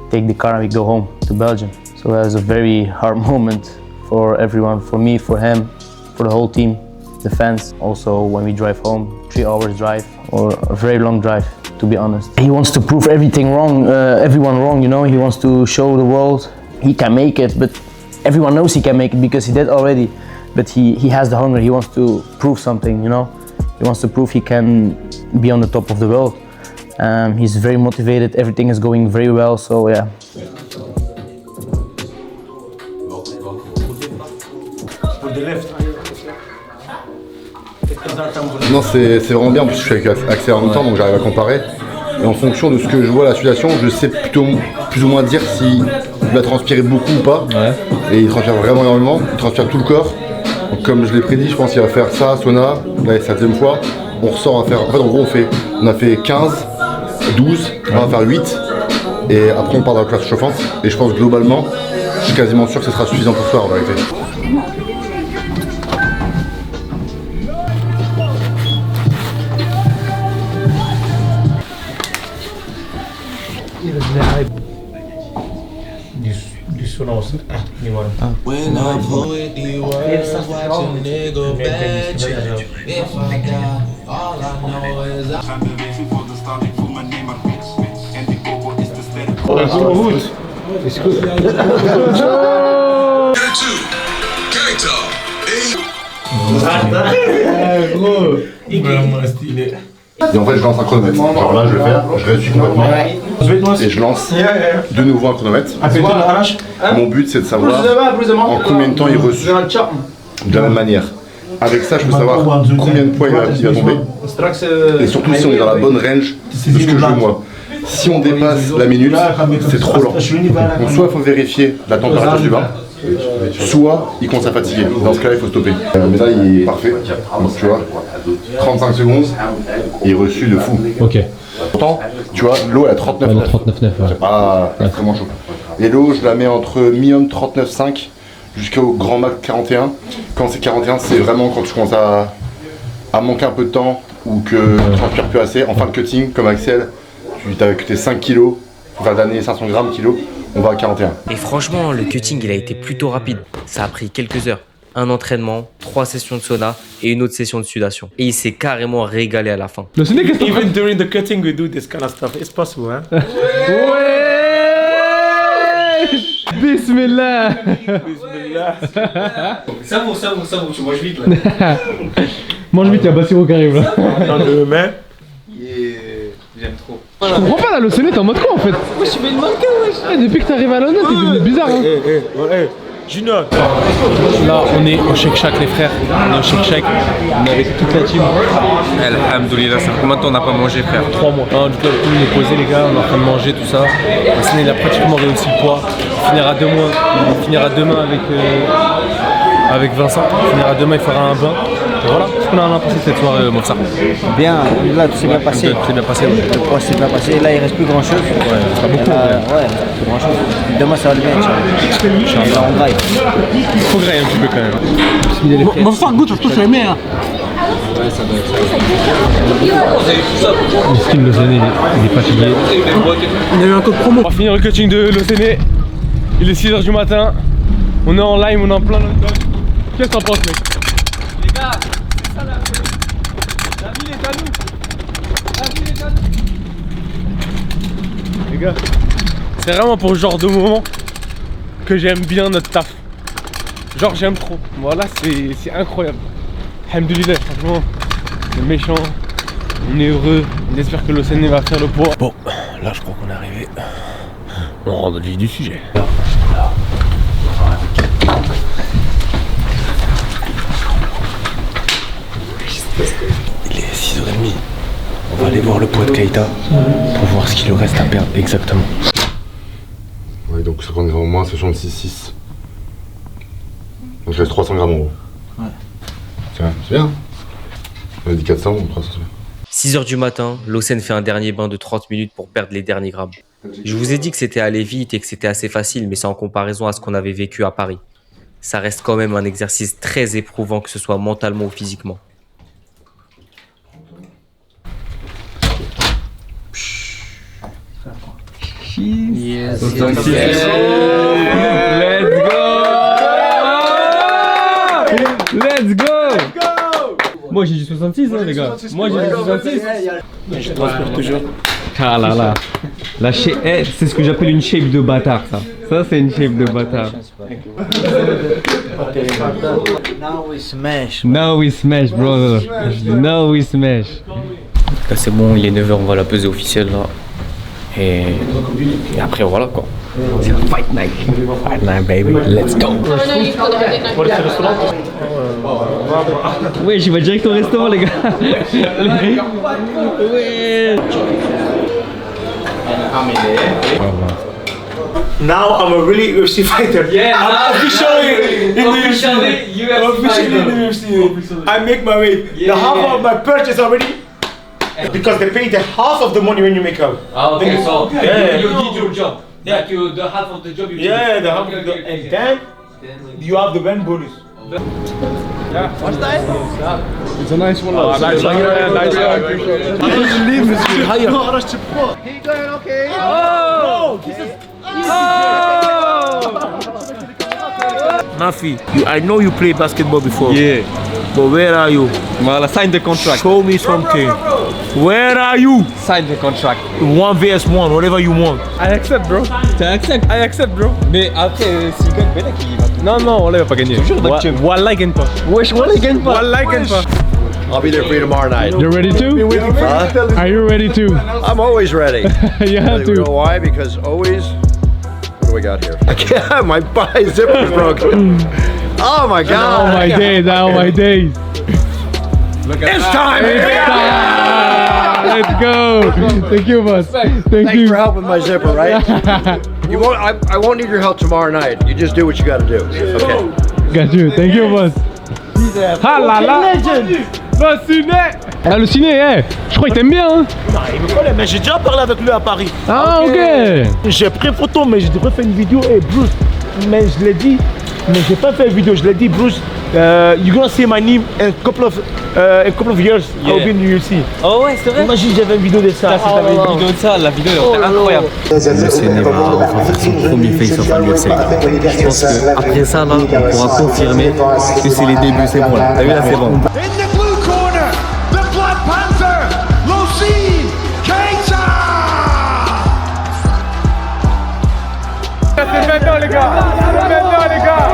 take the car and we go home to Belgium. So it was a very hard moment for everyone, for me, for him, for the whole team, the fans. Also, when we drive home, 3 hours drive or a very long drive, to be honest. He wants to prove everything wrong, everyone wrong, you know. He wants to show the world he can make it, but everyone knows he can make it because he did already. But he has the hunger, he wants to prove something, you know. He wants to prove he can be on the top of the world. He's very motivated, everything is going very well, so yeah. Non, c'est vraiment bien, parce que je suis avec Axel en même temps, donc j'arrive à comparer. Et en fonction de ce que je vois la situation, je sais plutôt plus ou moins dire s'il va transpirer beaucoup ou pas. Ouais. Et il transpire vraiment énormément, il transpire tout le corps. Donc, comme je l'ai prédit, je pense qu'il va faire ça, sauna, là c'est la 7e fois. On ressort à faire, en fait en gros on a fait 15, 12, on va faire 8. Et après on part dans la classe chauffante. Et je pense globalement, je suis quasiment sûr que ce sera suffisant pour ce soir en vérité. When I put the words, watch a nigga bad trip. If I die, all I know is I. It's good. Et en fait je lance un chronomètre. Genre là je vais faire, je réussis complètement. Et je lance de nouveau un chronomètre. Mon but c'est de savoir en combien de temps il reçut de la même manière. Avec ça je peux savoir combien de poids il va tomber. Et surtout si on est dans la bonne range de ce que je veux moi. Si on dépasse la minute, c'est trop lent. Donc soit il faut vérifier la température du bain, soit il commence à fatiguer. Dans ce cas-là, il faut stopper. Mais là, il est parfait. Donc tu vois, 35 secondes, il est reçu de fou. Ok. Pourtant, tu vois, l'eau est à 39,9. Ouais, 39,9, ouais. C'est pas extrêmement chaud. Et l'eau, je la mets entre minimum 39,5 jusqu'au grand max 41. Quand c'est 41, c'est vraiment quand tu commences à manquer un peu de temps ou que tu transpires plus assez. En fin de cutting, comme Axel, tu as cuté 5 kilos, faut faire l'année 500 grammes kilo, on va à 41. Et franchement, le cutting, il a été plutôt rapide. Ça a pris quelques heures. Un entraînement, 3 sessions de sauna et une autre session de sudation. Et il s'est carrément régalé à la fin. Even during the cutting, we do this kind of stuff. It's possible, hein? Ouais! Bismillah! Bismillah! Ça vaut, tu manges vite là. Mange vite, il y a Bassiro qui arrive là. Dans le main. J'aime trop. Je comprends pas là, le Séné, t'es en mode quoi en fait? Ouais, je fais le mannequin, wesh. Depuis que t'arrives à Londres, t'es devenu bizarre hein. Junior. Là, on est au Shake Shack les frères. On est au Shake Shack. On est avec toute la team. Alhamdoulilah, ça fait combien de temps on n'a pas mangé, frère? 3 mois. Non, du coup, tout le monde est posé les gars, on est en train de manger tout ça. Le Séné, il a pratiquement réussi le poids. Il finira demain avec Vincent. Il finira demain, il fera un bain. Et voilà, qu'est-ce qu'on a pensé de cette soirée, Mofsar? Bien, là tout s'est bien passé. Tout s'est bien passé, ouais. Le poids s'est bien passé, là il reste plus grand chose. Ouais, pas beaucoup. Ouais, il reste plus grand chose. Demain ça va le bien, Inch'Allah. On drive. Il faut grailler un petit peu quand même. Mofsar, goûte, je suis aimé hein. Ouais, ça doit être. Miskin, le Séné, il est fatigué. On a eu un code promo. On va finir le coaching de l'Océné. Il est 6h du matin. On est en live, on est en plein London. Qu'est-ce que t'en penses, mec? Les gars, c'est ça la vie. La ville est à nous. La ville est à nous. Les gars, c'est vraiment pour ce genre de moment que j'aime bien notre taf. Genre j'aime trop. Voilà, c'est incroyable. Alhamdoulilah, franchement, c'est méchant. On est heureux. On espère que l'Océan va faire le poids. Bon, là je crois qu'on est arrivé. On rentre dans le vif du sujet. Il est 6h30. On va aller voir le poids de Keita pour voir ce qu'il lui reste à perdre exactement. Ouais, donc 50 grammes en moins, c'est 66,6. Donc il reste 300 grammes en gros. Ouais. C'est bien. On a dit 400, on 300, c'est bien. 6h du matin, Lawson fait un dernier bain de 30 minutes pour perdre les derniers grammes. Je vous ai dit que c'était aller vite et que c'était assez facile, mais c'est en comparaison à ce qu'on avait vécu à Paris. Ça reste quand même un exercice très éprouvant, que ce soit mentalement ou physiquement. Yes. Let's go! Let's go! Moi j'ai du 66 hein, les gars. Moi j'ai du 66. Je transpire toujours. Ah là là. La c'est ce que j'appelle une shape de bâtard ça. Ça c'est une shape de bâtard. Now we smash. Now we smash brother. Now we smash. Là c'est bon, il est 9h, on va la peser officielle là. Et après voilà quoi. C'est la fight night. Fight night baby, let's go. Ouais, j'y vais direct au restaurant les gars. Ouais. Now I'm a really UFC fighter. Yeah, I'm officially in the UFC. I make my way. Yeah. The half of my purchase already. Because they pay the half of the money when you make out. Ah, okay, so yeah. you did your job. Yeah. Like the half of the job you did. Yeah, the half of the, and then you have the win bonus. Yeah. What's that? It's a nice one. Oh, nice one. Yeah, nice one. Nafi, I know you played basketball before. Yeah. But where are you? Voilà, sign the contract. Show me something. Where are you? Sign the contract. 1 vs 1, whatever you want. I accept bro. Tu acceptes? I accept bro. Mais après, s'il gagne, Benek il va. Non, non, Wallah il va pas gagner. Wallah il gagne pas. Wesh, Wallah il gagne pas. Wallah il gagne pas. I'll be there for you tomorrow night. You're ready to? Are you ready to? I'm always ready. You have You to. know why? Because always. What do we got here? My zipper's broken. Oh my God! Oh my days! Oh my days! It's time! Let's go! Thank you, boss. Thanks for helping my zipper, right? You won't. I won't need your help tomorrow night. You just do what you got to do. Okay. Got you. Thank you, boss. Ah là là! Le ciné! Ah, le ciné, eh! Je crois qu'il t'aime bien, hein? Non, il me connaît, mais j'ai déjà parlé avec lui à Paris. Ah, ok! J'ai pris une photo, mais je devrais faire une vidéo. Hey, Bruce, mais je l'ai dit, mais j'ai pas fait une vidéo. Je l'ai dit, Bruce, you're gonna see my name in a couple of years. Yeah. I'll be in the UFC. Oh ouais, c'est vrai. Imagine, j'avais une vidéo de ça. Si t'avais une vidéo de ça, la vidéo elle était incroyable. Le Séné va enfin faire son premier face-off à l'UFC. Je pense qu'après ça, là, on pourra confirmer que c'est les débuts, c'est bon là. T'as vu là, c'est bon. In the blue corner, the Black Panther, Lawson Keita! C'est maintenant les gars! C'est maintenant les gars!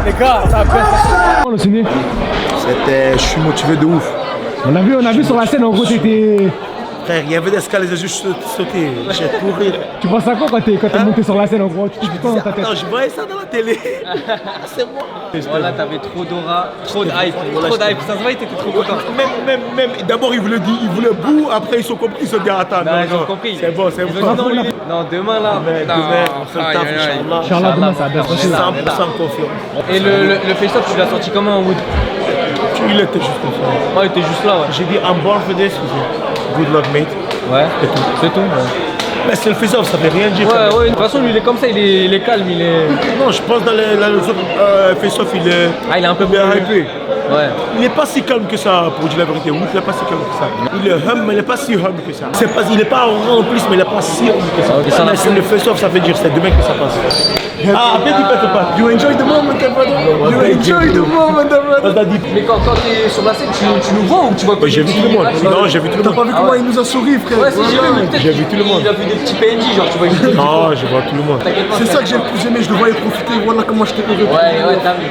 Les gars, ça a le ciné. Je suis motivé de ouf. On a vu sur la scène, en gros, t'étais... Frère, il y avait des escaliers, j'ai juste sauté. J'ai couru. Tu penses à quoi quand t'es monté sur la scène, en gros? Tu te dans ta tête? Non, je voyais ça dans la télé. C'est moi. Voilà, t'avais trop d'aura, trop de hype. Trop de hype, ça se voit, t'étais trop content. Même, d'abord, ils voulaient bout, après, ils sont compris, ils se sont dit, attends, Non, ils ont compris. C'est bon, c'est bon. Non, demain là. Demain, on fait le taf, Inch'Allah. Inch'Allah, demain, ça va bien se passer. 100% confiant. Et le face-off, tu l'as senti comment en Wood? Il était juste comme ça. Oh, il était juste là, ouais. J'ai dit, I'm born for this. Good luck, mate. Ouais, c'est tout. Ouais. Mais c'est le face-off, ça veut rien dire. Ouais, de toute façon, lui, il est comme ça, il est calme, il est... Non, je pense dans les autres face-off, il est... Ah, il est un peu bien hypé. il est pas si calme que ça, pour dire la vérité. Wout, il est pas si calme que ça. Il est hum, mais il est pas si hum que ça. Il est pas en plus, mais il est pas si hum que ça. C'est le face-off, ça veut dire c'est demain que ça passe. Ah, après tu pètes pas. You enjoy the moment, my brother. You enjoy the moment, my brother. Mais quand t'es sur la scène, tu nous vois ou tu vois pas? J'ai vu tout le monde. Non, j'ai vu tout le monde. T'as pas vu comment il nous a souri, frère? Ouais, si j'ai vu, mais peut-être j'ai vu tout le monde. il a vu des petits PNJ, genre tu vois. Non, je vois tout le monde. C'est ça que j'ai le plus aimé, je le voyais profiter. Voilà comment j'étais heureux. Ouais, t'as vu.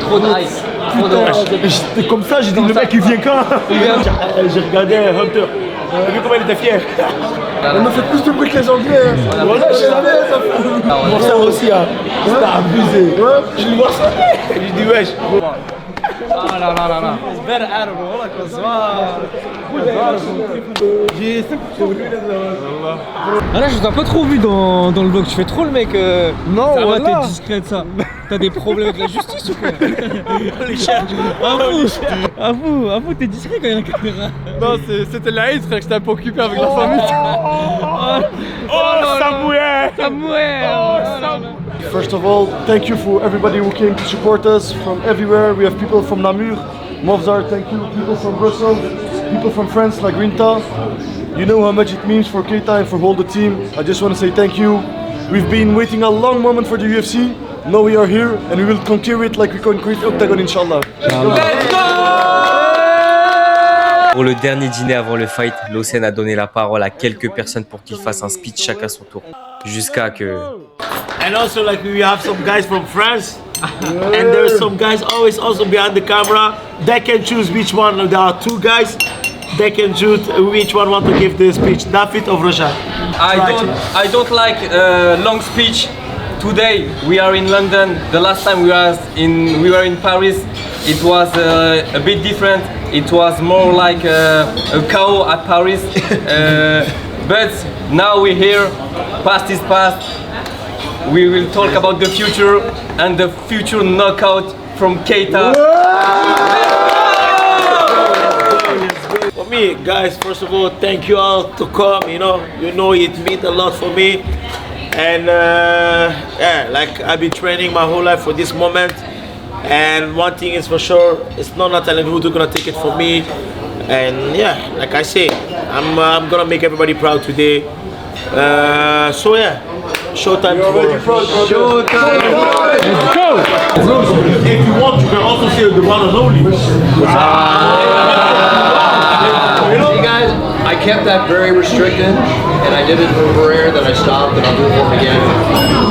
Trop nice. Trop dommage. J'étais comme ça, j'ai dit le mec il vient quand? J'ai regardé Hunter. T'as vu comment il était fier? On a fait plus de bruit que les Anglais. Voilà, je savais ça. Moi ça aussi, hein. C'était abusé. Je lui vois ça. Je lui dis wesh. Ah là là là là. Ah là, je t'ai pas trop vu dans le vlog. Tu fais trop le mec. Non, ça va, voilà. t'es discret de ça. T'as des problèmes avec la justice ou quoi? Les chiens. Avoue, t'es discret quand il y a la caméra. Non, c'était la haine, frère, que j'étais un peu occupé avec la famille. First of all, thank you for everybody who came to support us from everywhere. We have people from Namur, Movzar, thank you. People from Brussels, people from France like Grinta. You know how much it means for Keita and for all the team. I just want to say thank you. We've been waiting a long moment for the UFC. Now we are here and we will conquer it like we conquered Octagon, inshallah. Pour le dernier dîner avant le fight, Lawson a donné la parole à quelques personnes pour qu'ils fassent un speech chacun à son tour. Jusqu'à que... And also like we have some guys from France. And there's some guys always also behind the camera. They can choose which one. There are two guys. They can choose which one want to give the speech. David or Roja? I don't like long speech. Today we are in London. The last time we were in Paris, it was a bit different. It was more like a chaos at Paris. But now we're here. Past is past. We will talk about the future and the future knockout from Keita. For me, guys, first of all, thank you all to come. You know it means a lot for me. And yeah, like I've been training my whole life for this moment. And one thing is for sure, it's not Natalia who's gonna take it from me. And yeah, like I say, I'm gonna make everybody proud today. So yeah, showtime tomorrow. Showtime! Let's go! If you want, you can also say the one and only. See guys, I kept that very restricted, and I did it for Barrera, then I stopped, and I'll do it for him again.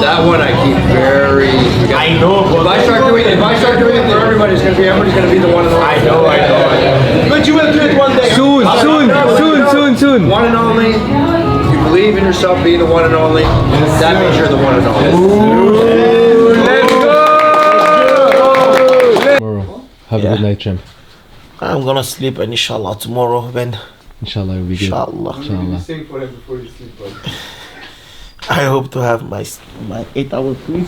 That one I keep very... I know, if I start doing it for everybody, everybody's gonna be the one and only. I know. But you will do it one day. Soon. One and only. If you believe in yourself being the one and only, that means you're the one and only. Let's go! Have a good night, champ. I'm gonna sleep, and inshallah tomorrow, then. Inshallah, it will be good. Inshallah. Sing for them before you sleep, bro. I hope to have my 8-hour sleep.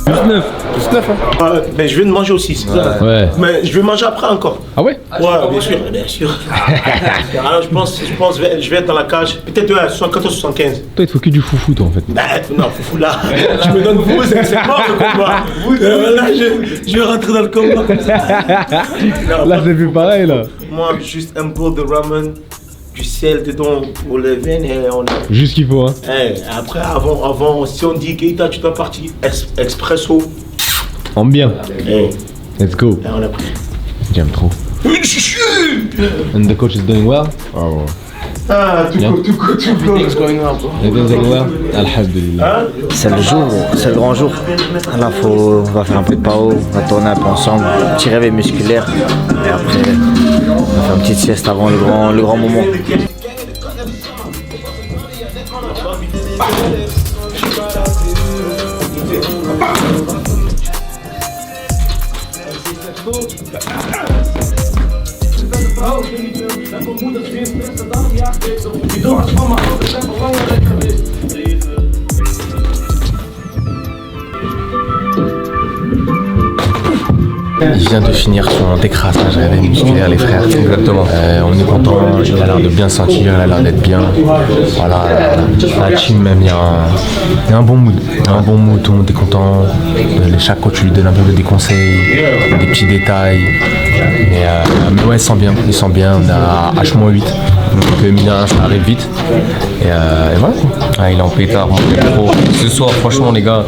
19 hein. Mais je vais manger aussi, c'est ça. Ouais. Mais je vais manger après encore. Ah ouais? Ouais, bien sûr. Alors je pense je vais être dans la cage. Peut-être 74-75. Toi, il te faut que du foufou, toi, en fait. Non, foufou là. Tu me donnes vous, c'est mort le combat. Là, je vais rentrer dans le combat comme ça. Là, c'est plus pareil, là. Moi, juste un bowl de ramen, du sel dedans pour les veines et on est... Juste ce qu'il faut, hein. Après, avant, si on dit Keita, tu dois partir expresso. En bien. Let's go. On est prêt. J'aime trop. And the coach is doing well? Oh. Ah, tout go. Everything's going well. Everything's going well? Alhamdulillah. C'est le grand jour. Là, on va faire un peu de pao, on va tourner un peu ensemble, petit réveil musculaire. Et après, on va faire une petite sieste avant le grand moment. Il vient de finir son décrassage réveil musculaire, les frères. Exactement. On est content, il a l'air de bien se sentir, il a l'air d'être bien. Voilà, la team même, il y a un bon mood. Un bon mood, tout le monde est content. Chaque coach lui donne un peu des conseils, des petits détails. Mais ouais, il sent bien. On a H-8. Donc Mina, ça arrive vite. Et voilà. Ah, il est en pétard, trop. Ce soir, franchement, les gars,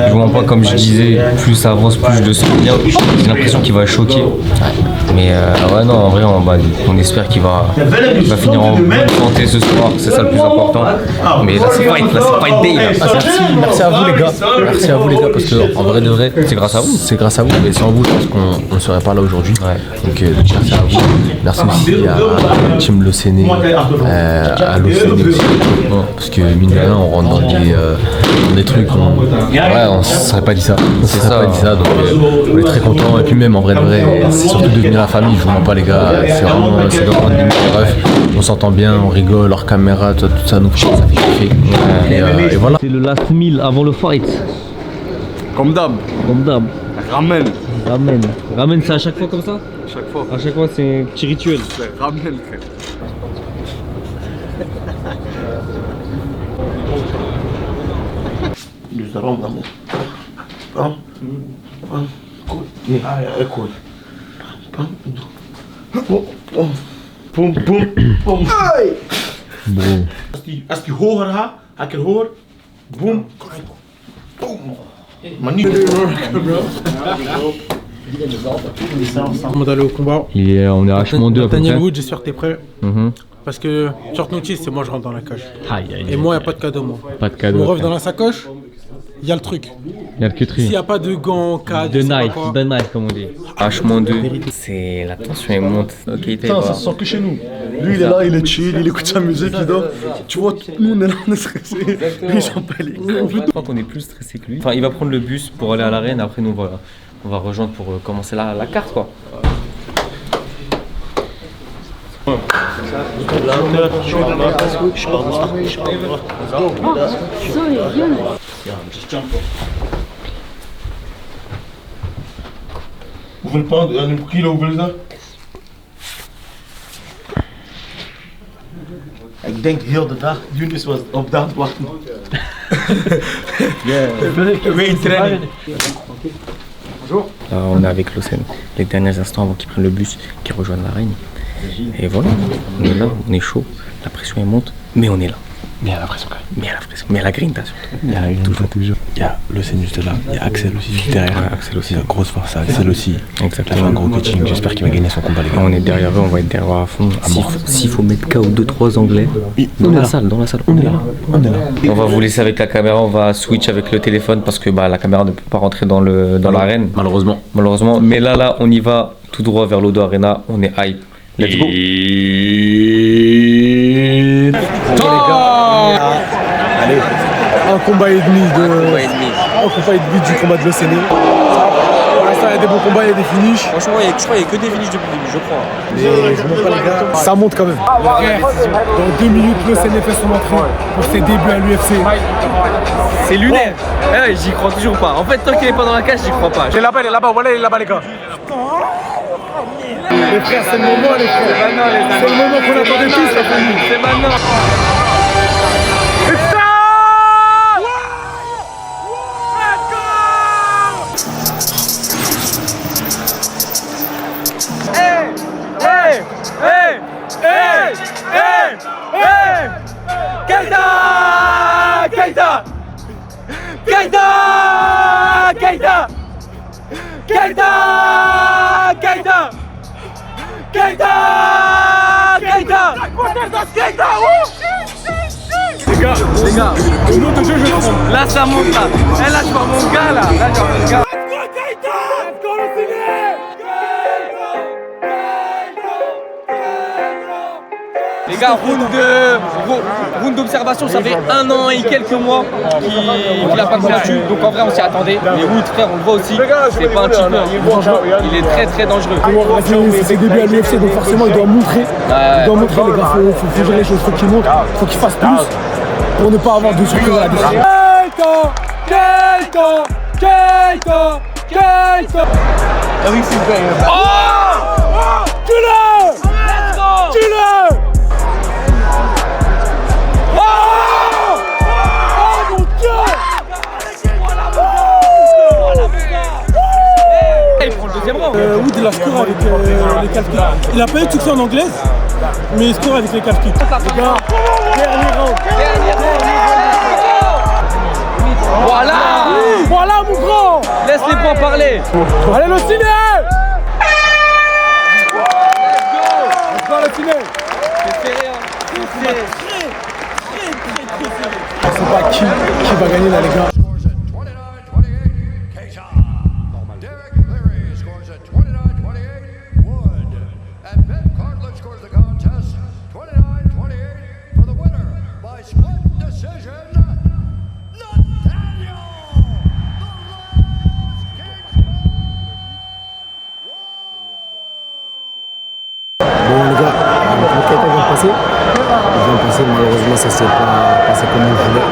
je vois pas comme je disais, plus ça avance, plus je le sens bien. J'ai l'impression qu'il va choquer. Mais ouais, non, en vrai, on espère qu'il va finir en bonne santé ce soir. C'est ça le plus important. Mais là, c'est fight day. Merci à vous, les gars. Merci à vous, les gars, parce que en vrai de vrai, c'est grâce à vous. C'est grâce à vous. Mais sans vous, je pense qu'on ne serait pas là aujourd'hui. Donc, merci à vous. Merci aussi à Team Locéné. À l'OCN aussi, parce que mine de rien on rentre dans des trucs on ne se serait pas dit ça, donc on est très contents. Et puis même en vrai de vrai, c'est surtout devenir la famille, je vous mens pas les gars, c'est vraiment des refs, on s'entend bien, on rigole, hors caméra, tout ça nous fait kiffer. Et voilà. C'est le last meal avant le fight. Comme d'hab. Ramen, c'est à chaque fois comme ça? Chaque fois. À chaque fois c'est un petit rituel. Ramen, frère. Als die hoger gaat, ik het hoor, boom, boom. Maar niet. Avant d'aller au combat, On est à H-2 à peu Daniel près. Wood, j'espère que t'es prêt. Parce que short notice, c'est moi je rentre dans la cage. Et moi, il n'y a pas de cadeau, moi. Pas de cadeau. Mon ref dans la sacoche, il y a le truc. Il y a le cutri. S'il n'y a pas de gants, cadre, De knife comme on dit. H-2, c'est la tension elle monte. Ok, Putain, ça se sent que chez nous. Lui, il est là, il est chill, il écoute sa musique, il dort. Tu vois, nous, on est là, on est stressé. Lui, il s'en bat les couilles. Je crois qu'on est plus stressé que lui. Enfin, il va prendre le bus pour aller à l'arène. Après, nous, on va rejoindre pour commencer la carte, quoi. Hoeveel pound, hoeveel kilo, hoeveel is dat? Ik denk heel de dag, Younes was op dat wachten. Weighttraining. Là, on est avec Locen, les derniers instants avant qu'ils prennent le bus, qu'ils rejoignent l'arène. Et voilà, on est là, on est chaud, la pression elle monte, mais on est là. Mais il y a la pression quand même. Mais il y a la pression, mais il y a la grinta surtout. Il y a la grinta toujours. Il y a Locen juste là, il y a Axel aussi juste derrière. Ouais, Axel aussi. Grosse force à Axel aussi. Exactement. Il a fait un gros coaching, j'espère qu'il va gagner son combat les gars. On est derrière eux, on va être derrière eux à fond. S'il faut mettre KO 2-3 anglais, dans la salle, on est là. On va vous laisser avec la caméra, on va switch avec le téléphone parce que la caméra ne peut pas rentrer dans l'arène. Malheureusement. Mais là, on y va tout droit vers l'Odo Arena, on est hype. Let's go. Allez, un combat et demi du combat de l'Océanie. Pour l'instant, il y a des bons combats, il y a des finishes. Franchement, je crois qu'il n'y a que des finishes depuis le début, je crois. Mais je montre pas les gars, ça monte quand même. Dans 2 minutes, l'Océanie fait son entrée pour ses débuts à l'UFC. C'est lunaire. J'y crois toujours pas. En fait, tant qu'il n'est pas dans la cage, j'y crois pas. Il est là-bas, voilà, il est là-bas les gars. Les frères, c'est le moment les frères. C'est le moment qu'on attendait tous la famille. C'est maintenant. Les gars, au nom de Dieu, je prends. Là, ça monte là. Là, je vois mon gars là. Là, je vois mon gars. Les gars, round d'observation, ça fait 1 an et quelques mois qu'il a pas combattu. Donc en vrai, on s'y attendait. Mais Wood, frère, on le voit aussi. C'est pas un cheater. Franchement, il est très très dangereux. C'est ses débuts à l'UFC, donc forcément, il doit montrer. Il doit montrer, les gars. Faut gérer les choses. Faut qu'il montre. Faut qu'il fasse plus pour ne pas avoir de surprise à la décision. Keita! Everything's better. Oh! Tue-le! Let's go! Tue-le! Oh! Oh mon Dieu! Il prend le deuxième rang. Wood il a score avec les calf kicks. Il a pas eu de succès en anglaise, mais il score avec les calf kicks. Les gars, dernier round. Voilà! Voilà mon grand! Laisse les points parler! Allez le ciné! Let's go le ciné! C'est serré, hein? C'est serré. Je sais pas qui va gagner là les gars. Bon les gars, le Keita vient de passer. Il vient de passer, malheureusement ça s'est pas passé comme on voulait.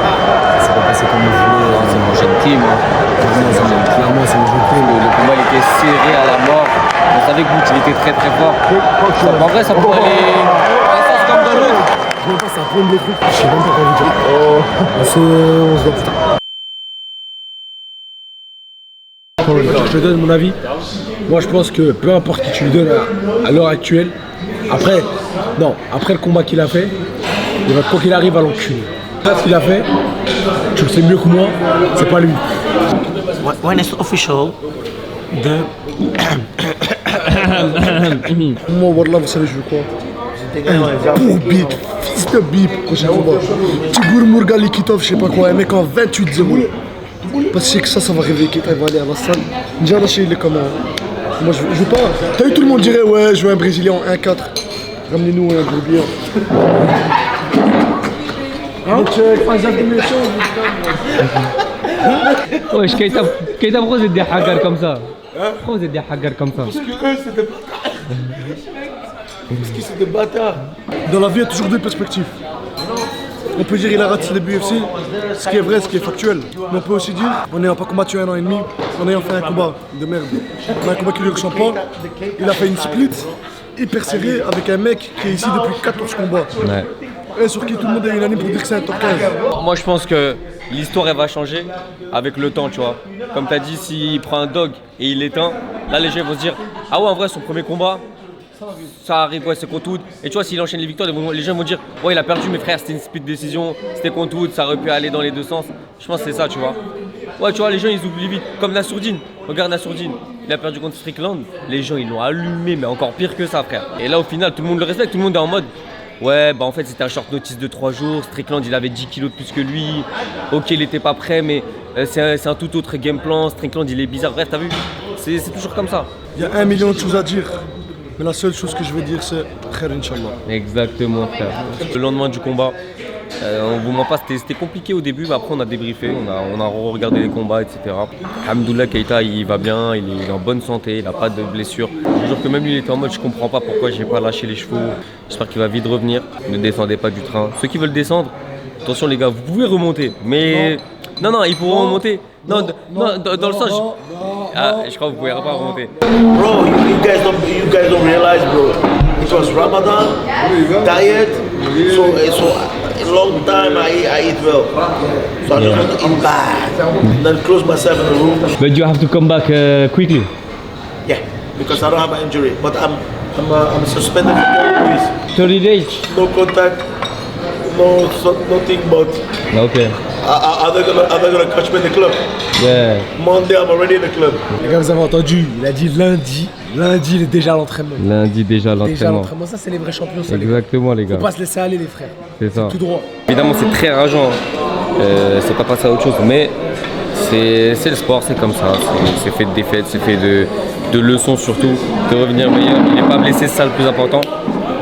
Ça s'est pas passé comme on voulait. C'est mon jeune team. Clairement c'est mon jeune team. Le combat il était serré à la mort. On savait que Wood il était très très fort. En vrai ça pourrait aller d'un sens comme dans l'autre. Je sais pas, ça plombe le truc. Je sais même pas quoi vous dire. On se voit plus tard. Je te donne mon avis. Moi je pense que peu importe qui tu lui donnes à l'heure actuelle, après le combat qu'il a fait, il va quoi qu'il arrive à l'enculer. Ce qu'il a fait, tu le sais mieux que moi, c'est pas lui. When it's official, Moi, Wallah, vous savez, je veux quoi? Un pour bip, fils de bip, prochain combat. Tigour Mourgali Kitov, je sais pas quoi, un mec en 28-0. Parce que je sais que ça va réveiller Keita, il va aller à la salle. Inch'Allah, il est comme un. Moi, je veux pas. T'as vu, tout le monde dirait, ouais, je veux un Brésilien en 1-4. Ramenez-nous un Brésilien. Hein? Wesh, Keita, pourquoi vous êtes des haggars comme ça? Pourquoi vous êtes des haggars comme ça? Parce que eux, c'est des bâtards. Parce qu'ils sont des bâtards. Dans la vie, il y a toujours deux perspectives. On peut dire il a raté les UFC, ce qui est vrai, ce qui est factuel. Mais on peut aussi dire, en n'ayant pas combattu 1 an et demi, en ayant fait un combat de merde, un combat qui lui ressemble pas, il a fait une split hyper serrée avec un mec qui est ici depuis 14 combats. Ouais. Et sur qui tout le monde est unanime pour dire que c'est un top 15. Moi je pense que l'histoire elle va changer avec le temps, tu vois. Comme tu as dit, s'il prend un dog et il l'éteint, là les gens vont se dire ah ouais en vrai son premier combat, ça arrive, ouais, c'est contre Wood. Et tu vois, s'il enchaîne les victoires, les gens vont dire ouais il a perdu, mais frère c'était une split décision, c'était contre Wood, ça aurait pu aller dans les deux sens. Je pense que c'est ça, tu vois. Ouais, tu vois, les gens ils oublient vite. Comme Nassourdine, regarde Nassourdine, il a perdu contre Strickland, les gens ils l'ont allumé, mais encore pire que ça, frère. Et là au final tout le monde le respecte, tout le monde est en mode ouais, bah en fait c'était un short notice de 3 jours, Strickland il avait 10 kilos de plus que lui, ok il était pas prêt mais c'est un tout autre game plan, Strickland il est bizarre, bref t'as vu, c'est toujours comme ça. Il y a 1 million de choses à dire, mais la seule chose que je veux dire c'est Khair Inch'Allah. Exactement frère. Le lendemain du combat, on vous ment pas, c'était compliqué au début, mais après on a débriefé, on a regardé les combats, etc. Alhamdoulilah, Keita il va bien, il est en bonne santé, il n'a pas de blessure. Je jure que même lui il était en mode je comprends pas pourquoi j'ai pas lâché les chevaux, j'espère qu'il va vite revenir, ne descendez pas du train. Ceux qui veulent descendre, attention les gars, vous pouvez remonter, mais non, ils pourront remonter. Non, dans le sens. Je crois que vous pouvez pas remonter. Bro, you guys don't realize, bro. It was Ramadan, diet, so a long time I eat well. So I just want to eat bad. Then close myself in the room. But you have to come back quickly. Yeah, because I don't have an injury, but I'm suspended for 30 days. 30 days? No contact, nothing but. Okay. Are they gonna catch me in the club? Yeah. Monday, I'm already in the club. Les gars, vous avez entendu, il a dit lundi. Lundi, il est déjà à l'entraînement. Lundi, déjà à l'entraînement. Déjà à l'entraînement, ça c'est les vrais champions. Ça, exactement, les gars. Faut pas se laisser aller, les frères. C'est ça. Tout droit. Évidemment, c'est très rageant. C'est pas passé à autre chose, mais c'est le sport, c'est comme ça. C'est fait de défaites, c'est fait de leçons surtout, de revenir meilleur. Il n'est pas blessé, c'est ça le plus important.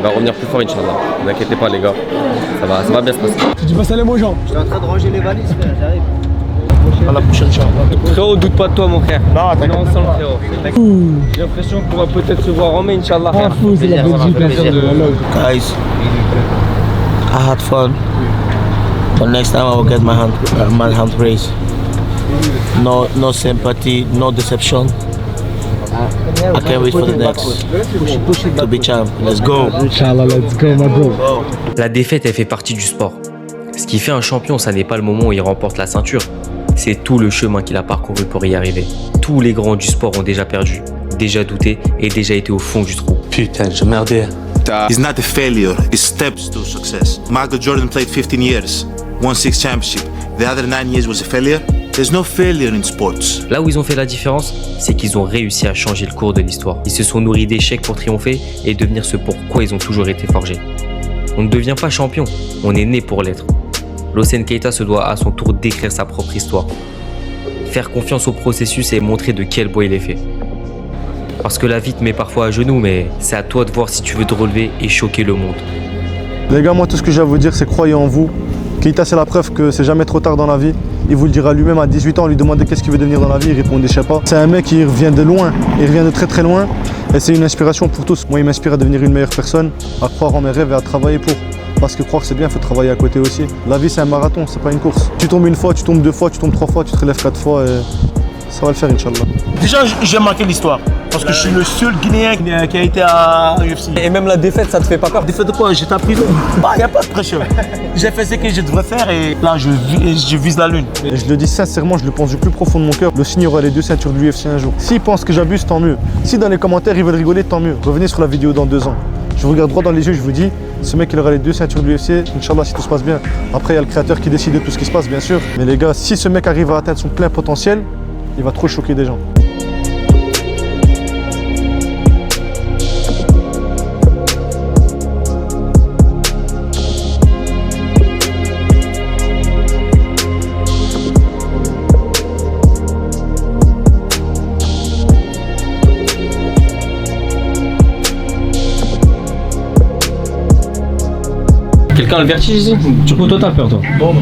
Il va revenir plus fort, Inch'Allah. Ne vous inquiétez pas, les gars. Ça va bien se passer. Tu dis pas salam aux gens. J'étais en train de ranger les valises, frère, j'arrive. À la prochaine, Inch'Allah. Frérot, doute pas de toi, mon frère. Non, t'inquiète. On est ensemble, frérot. J'ai l'impression qu'on va peut-être se voir en mai, Inch'Allah. Ah, fou, c'est la Belgique, plaisir de la log. Guys, I had fun. But next time I will get my hand raised. no sympathy, no deception. I can't wait for the next to be champ. Let's go. Inch'Allah, let's go, my bro. La défaite, elle fait partie du sport. Ce qui fait un champion, ça n'est pas le moment où il remporte la ceinture. C'est tout le chemin qu'il a parcouru pour y arriver. Tous les grands du sport ont déjà perdu, déjà douté et déjà été au fond du trou. Putain, j'ai merdé. He's not a failure, it's steps to success. Michael Jordan played 15 years, won 6 championships. The other 9 years was a failure. There's no failure in sports. Là où ils ont fait la différence, c'est qu'ils ont réussi à changer le cours de l'histoire. Ils se sont nourris d'échecs pour triompher et devenir ce pourquoi ils ont toujours été forgés. On ne devient pas champion, on est né pour l'être. Lawson Keita se doit à son tour d'écrire sa propre histoire. Faire confiance au processus et montrer de quel bois il est fait. Parce que la vie te met parfois à genoux, mais c'est à toi de voir si tu veux te relever et choquer le monde. Les gars, moi tout ce que j'ai à vous dire, c'est croyez en vous. Keita, c'est la preuve que c'est jamais trop tard dans la vie. Il vous le dira lui-même à 18 ans, lui demandez qu'est-ce qu'il veut devenir dans la vie, il répondait je sais pas. C'est un mec qui revient de loin, il revient de très très loin et c'est une inspiration pour tous. Moi il m'inspire à devenir une meilleure personne, à croire en mes rêves et à travailler pour. Parce que croire c'est bien, il faut travailler à côté aussi. La vie c'est un marathon, c'est pas une course. Tu tombes une fois, tu tombes deux fois, tu tombes trois fois, tu te relèves 4 fois et ça va le faire Inch'Allah. Déjà j'ai marqué l'histoire. Parce que je suis le seul Guinéen qui a été à UFC. Et même la défaite, ça te fait pas peur? Défaite de quoi? J'étais en prison. Bah, y a pas de pression. J'ai fait ce que je devrais faire et là, je vise la lune. Et je le dis sincèrement, je le pense du plus profond de mon cœur. Le signe aura les 2 ceintures de l'UFC un jour. S'ils pensent que j'abuse, tant mieux. Si dans les commentaires, ils veulent rigoler, tant mieux. Revenez sur la vidéo dans 2 ans. Je vous regarde droit dans les yeux, je vous dis, ce mec, il aura les 2 ceintures de l'UFC. Inch'Allah, si tout se passe bien. Après, il y a le créateur qui décide de tout ce qui se passe, bien sûr. Mais les gars, si ce mec arrive à atteindre son plein potentiel, il va trop choquer des gens. Quelqu'un a le vertige ici? Du coup, toi t'as peur, toi? Non.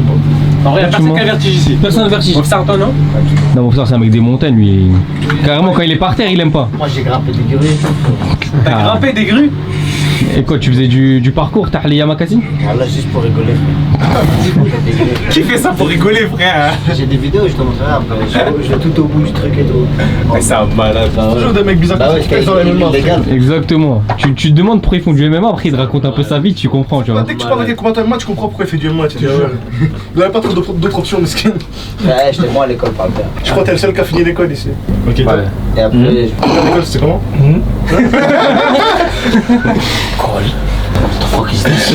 En vrai, personne qui a le vertige ici. Personne n'a le vertige. Mon frère, toi, non? Non, mon frère, c'est un mec des montagnes, lui. Carrément, quand il est par terre, il aime pas. Moi, j'ai grimpé des grues. T'as grimpé des grues? Et quoi, tu faisais du parcours? T'as les Yamakasi? Voilà, juste pour rigoler. Qui fait ça pour rigoler, frère? J'ai des vidéos, je te montrerai après. Je vais tout au bout du truc et tout. C'est un malade. Toujours des mecs bizarres qui se dans les mêmes Exactement. Tu te demandes pourquoi ils font du MMA, après ils te racontent un peu sa vie, tu comprends, tu vois. Dès que tu parles avec quelqu'un de match, tu comprends pourquoi il fait du MMA. Il n'avait pas trop d'autres options, mesquine. Ouais, j'étais moi à l'école par le père. Je crois que t'es le seul qui a fini l'école ici. Ok, Et après, l'école, c'était comment? Cool. What the fuck is this?